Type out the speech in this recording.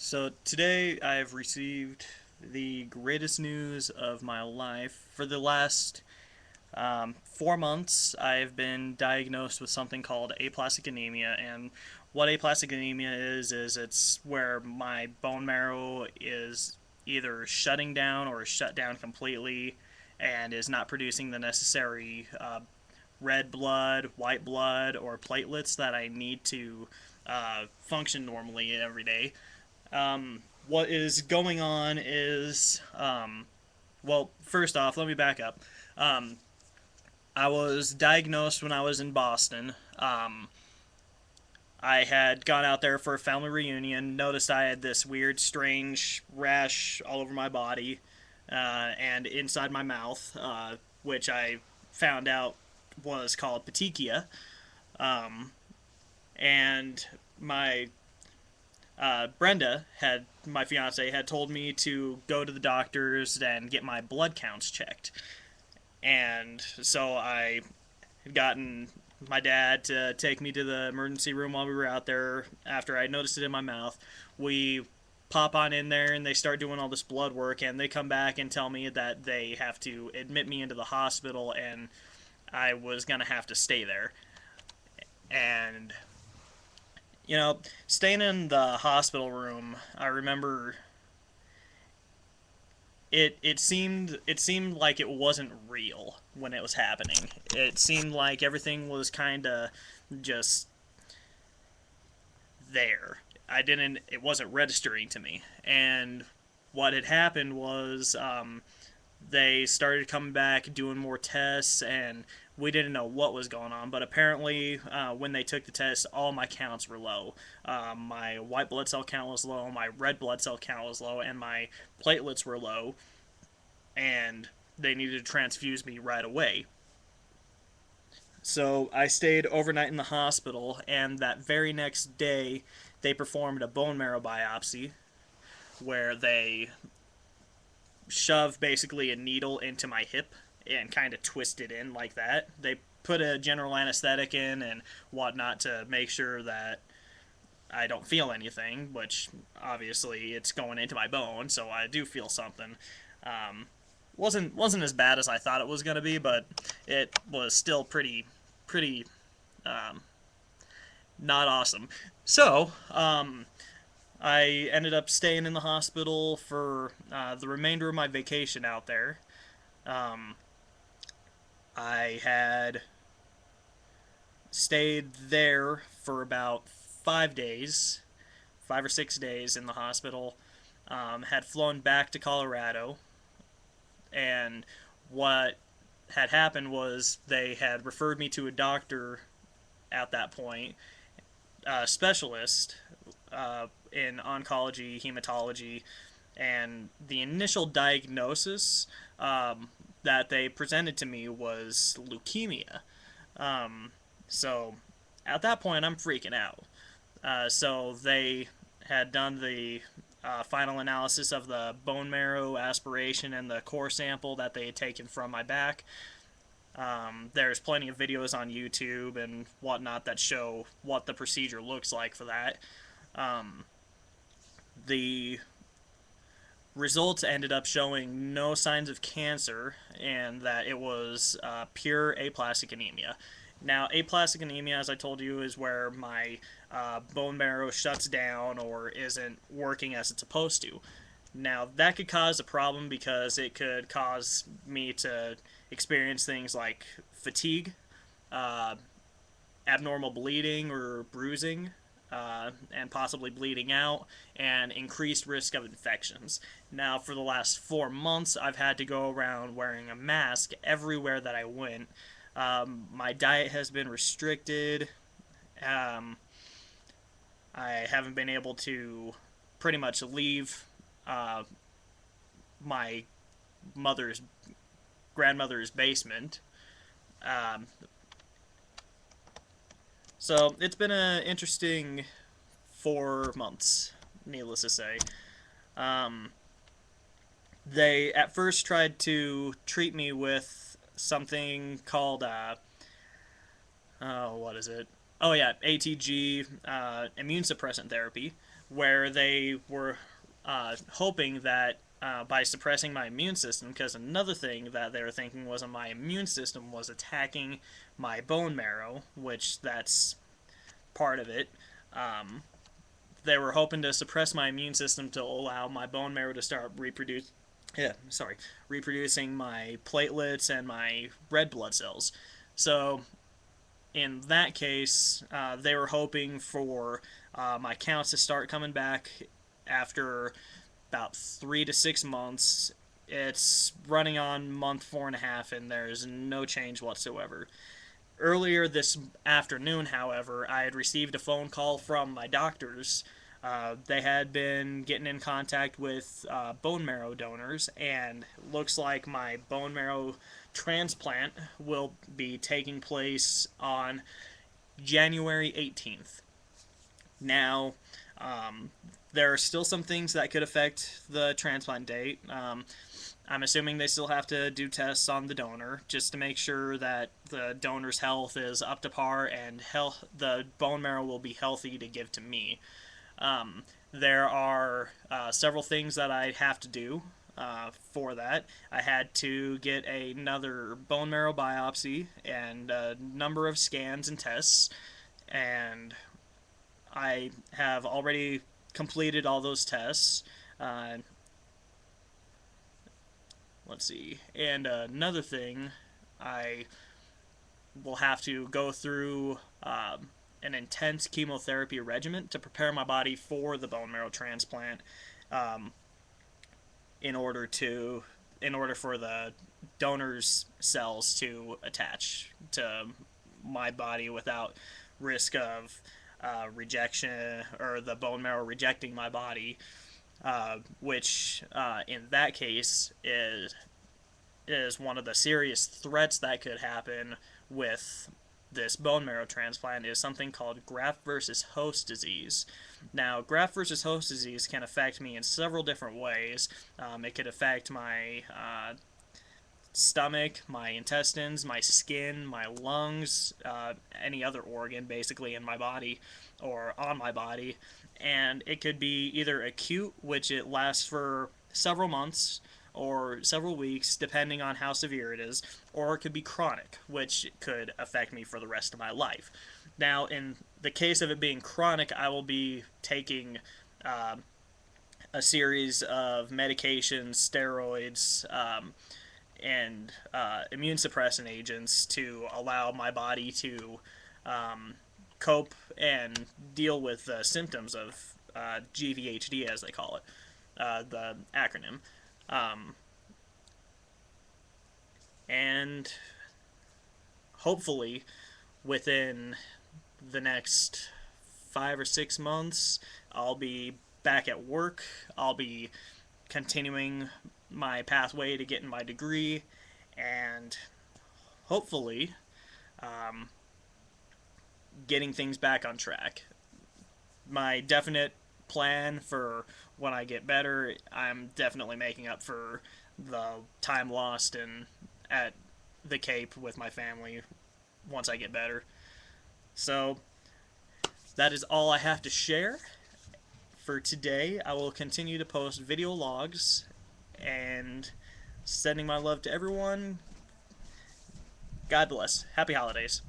So today I have received the greatest news of my life. For the last 4 months, I have been diagnosed with something called aplastic anemia. And what aplastic anemia is it's where my bone marrow is either shutting down or is shut down completely and is not producing the necessary red blood, white blood, or platelets that I need to function normally every day. What is going on is, well, first off, let me back up. Um, I was diagnosed when I was in Boston. I had gone out there for a family reunion, noticed I had this weird, strange rash all over my body and inside my mouth, which I found out was called petechia. Um, and my Brenda had my fiance had told me to go to the doctors and get my blood counts checked, and so I had gotten my dad to take me to the emergency room while we were out there. After I noticed it in my mouth, we pop on in there and they start doing all this blood work, and they come back and tell me that they have to admit me into the hospital and I was gonna have to stay there. And staying in the hospital room, I remember it seemed like it wasn't real when it was happening. It seemed like everything was kind of just there. It wasn't registering to me. And what had happened was they started coming back doing more tests, and we didn't know what was going on, but apparently when they took the test, all my counts were low. My white blood cell count was low, my red blood cell count was low, and my platelets were low, and they needed to transfuse me right away. So I stayed overnight in the hospital, and that very next day they performed a bone marrow biopsy where they shove basically a needle into my hip and kind of twist it in like that. They put a general anesthetic in and whatnot to make sure that I don't feel anything, which obviously it's going into my bone, so I do feel something. Um, wasn't as bad as I thought it was gonna be, but it was still pretty um, not awesome. So I ended up staying in the hospital for the remainder of my vacation out there. Um, I had stayed there for about 5 days, 5 or 6 days in the hospital. Had flown back to Colorado, and what had happened was they had referred me to a doctor at that point, a specialist in oncology, hematology, and the initial diagnosis that they presented to me was leukemia. Um, so at that point, I'm freaking out. So they had done the final analysis of the bone marrow aspiration and the core sample that they had taken from my back. There's plenty of videos on YouTube and whatnot that show what the procedure looks like for that. Um, the results ended up showing no signs of cancer and that it was pure aplastic anemia. Now, aplastic anemia, as I told you, is where my bone marrow shuts down or isn't working as it's supposed to. Now, that could cause a problem because it could cause me to experience things like fatigue, uh, abnormal bleeding or bruising, and possibly bleeding out, and increased risk of infections. Now, for the last 4 months, I've had to go around wearing a mask everywhere that I went. My diet has been restricted. Um, I haven't been able to pretty much leave uh, my mother's grandmother's basement. Um, so it's been an interesting 4 months, needless to say. Um, they at first tried to treat me with something called oh, what is it? Oh yeah, ATG, immune suppressant therapy, where they were hoping that by suppressing my immune system, because another thing that they were thinking was my immune system was attacking my bone marrow, which that's part of it. Um, they were hoping to suppress my immune system to allow my bone marrow to start reproducing my platelets and my red blood cells. So in that case, they were hoping for my counts to start coming back after about 3 to 6 months. It's running on month 4.5, and there's no change whatsoever. Earlier this afternoon, however, I had received a phone call from my doctors. They had been getting in contact with bone marrow donors, and looks like my bone marrow transplant will be taking place on January 18th. Now, there are still some things that could affect the transplant date. I'm assuming they still have to do tests on the donor just to make sure that the donor's health is up to par and the bone marrow will be healthy to give to me. There are several things that I have to do for that. I had to get another bone marrow biopsy and a number of scans and tests, and I have already completed all those tests. Uh, let's see. And another thing, I will have to go through an intense chemotherapy regimen to prepare my body for the bone marrow transplant. Um, in order for the donor's cells to attach to my body without risk of rejection or the bone marrow rejecting my body, which in that case is one of the serious threats that could happen with this bone marrow transplant is something called graft versus host disease. Now, graft versus host disease can affect me in several different ways. It could affect my stomach, my intestines, my skin, my lungs, any other organ basically in my body or on my body. And it could be either acute, which it lasts for several months or several weeks, depending on how severe it is, or it could be chronic, which could affect me for the rest of my life. Now, in the case of it being chronic, I will be taking a series of medications, steroids, and immune suppressant agents to allow my body to cope and deal with the symptoms of GVHD, as they call it, the acronym. Um, and hopefully, within the next 5 or 6 months, I'll be back at work. I'll be continuing my pathway to getting my degree, and hopefully, um, getting things back on track. My definite plan for when I get better, I'm definitely making up for the time lost at the Cape with my family once I get better. So that is all I have to share for today. I will continue to post video logs and sending my love to everyone. God bless. Happy holidays.